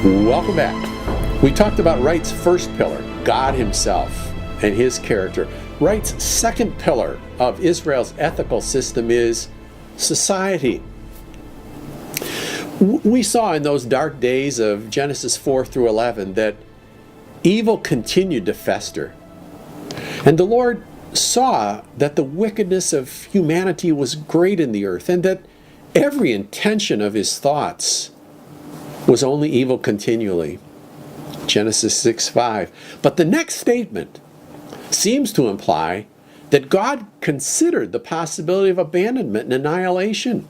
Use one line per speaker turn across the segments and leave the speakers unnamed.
Welcome back. We talked about Wright's first pillar, God himself and his character. Wright's second pillar of Israel's ethical system is society. We saw in those dark days of Genesis 4 through 11 that evil continued to fester. And the Lord saw that the wickedness of humanity was great in the earth, and that every intention of his thoughts was only evil continually. Genesis 6:5. But the next statement seems to imply that God considered the possibility of abandonment and annihilation.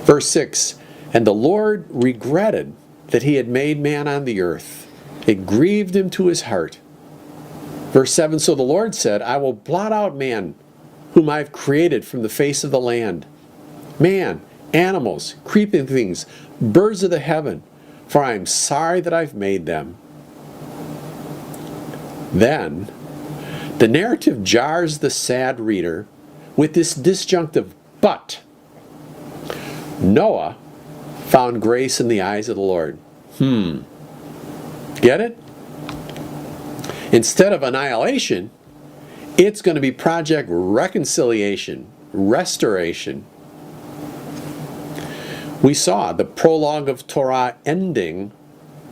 Verse 6, and the Lord regretted that he had made man on the earth. It grieved him to his heart. Verse 7, so the Lord said, I will blot out man, whom I have created from the face of the land. Man, animals, creeping things, birds of the heaven, for I am sorry that I've made them. Then, the narrative jars the sad reader with this disjunctive but. Noah found grace in the eyes of the Lord. Get it? Instead of annihilation, it's going to be project reconciliation, restoration. We saw the prologue of Torah ending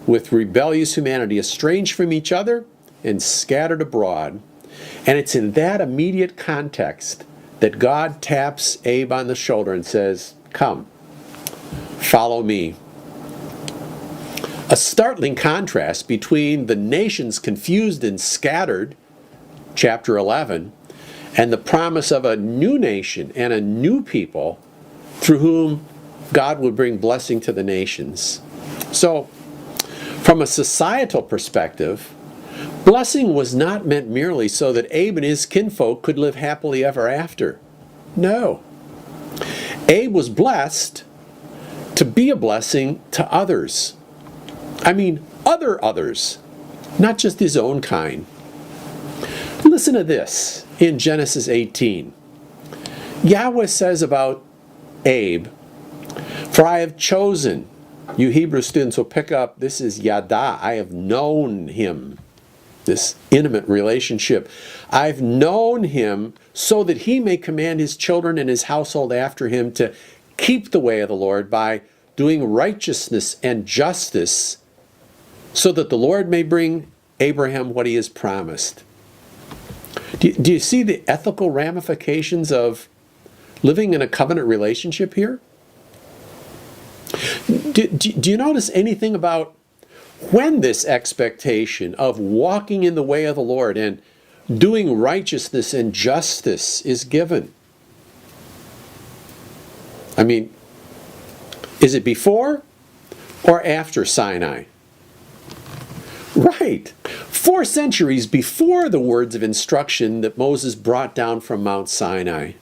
with rebellious humanity estranged from each other and scattered abroad. And it's in that immediate context that God taps Abe on the shoulder and says, come, follow me. A startling contrast between the nations confused and scattered, chapter 11, and the promise of a new nation and a new people through whom God would bring blessing to the nations. So, from a societal perspective, blessing was not meant merely so that Abe and his kinfolk could live happily ever after. No. Abe was blessed to be a blessing to others. I mean, others, not just his own kind. Listen to this in Genesis 18. Yahweh says about Abe, for I have chosen, you Hebrew students will pick up, this is Yada, I have known him, this intimate relationship. I've known him so that he may command his children and his household after him to keep the way of the Lord by doing righteousness and justice, so that the Lord may bring Abraham what he has promised. Do you see the ethical ramifications of living in a covenant relationship here? Do you notice anything about when this expectation of walking in the way of the Lord and doing righteousness and justice is given? I mean, is it before or after Sinai? Right. 4 centuries before the words of instruction that Moses brought down from Mount Sinai.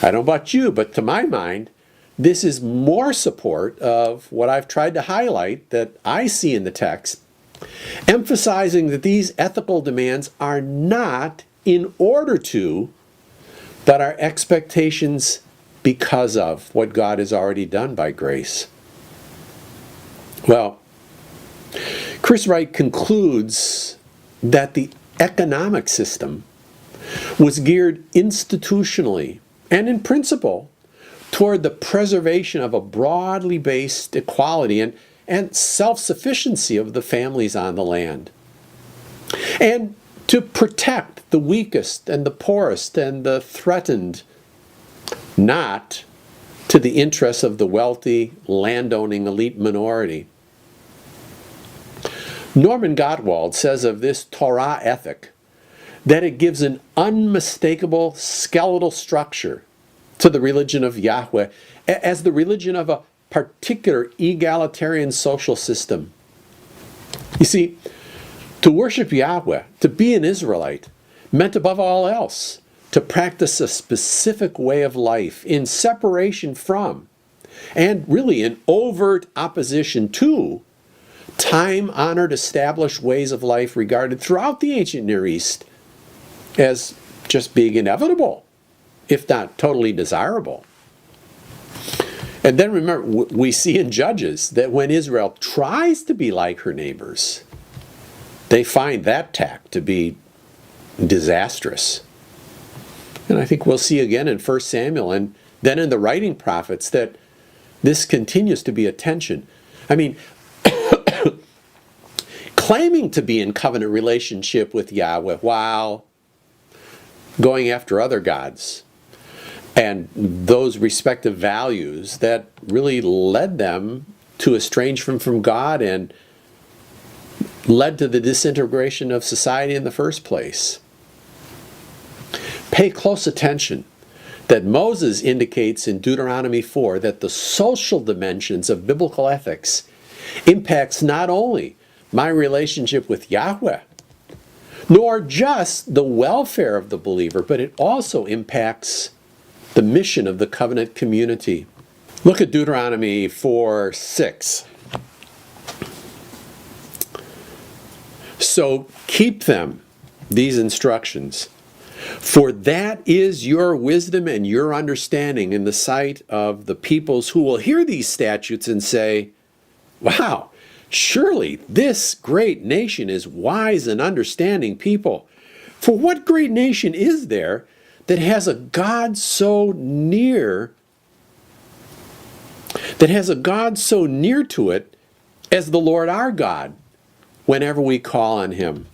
I don't know about you, but to my mind, this is more support of what I've tried to highlight that I see in the text, emphasizing that these ethical demands are not in order to, but are expectations because of what God has already done by grace. Well, Chris Wright concludes that the economic system was geared institutionally and in principle toward the preservation of a broadly based equality and self-sufficiency of the families on the land, and to protect the weakest and the poorest and the threatened, not to the interests of the wealthy, landowning elite minority. Norman Gottwald says of this Torah ethic that it gives an unmistakable skeletal structure to the religion of Yahweh as the religion of a particular egalitarian social system. You see, to worship Yahweh, to be an Israelite, meant above all else to practice a specific way of life in separation from, and really in overt opposition to, time-honored established ways of life regarded throughout the ancient Near East as just being inevitable, if not totally desirable. And then remember, we see in Judges that when Israel tries to be like her neighbors, they find that tack to be disastrous. And I think we'll see again in 1 Samuel and then in the writing prophets that this continues to be a tension. I mean, claiming to be in covenant relationship with Yahweh while going after other gods and those respective values that really led them to estrange from God and led to the disintegration of society in the first place. Pay close attention that Moses indicates in Deuteronomy 4 that the social dimensions of biblical ethics impacts not only my relationship with Yahweh, nor just the welfare of the believer, but it also impacts the mission of the covenant community. Look at Deuteronomy 4:6. So keep them, these instructions, for that is your wisdom and your understanding in the sight of the peoples who will hear these statutes and say, wow, surely this great nation is wise and understanding people. For what great nation is there that has a God so near, to it as the Lord our God whenever we call on him?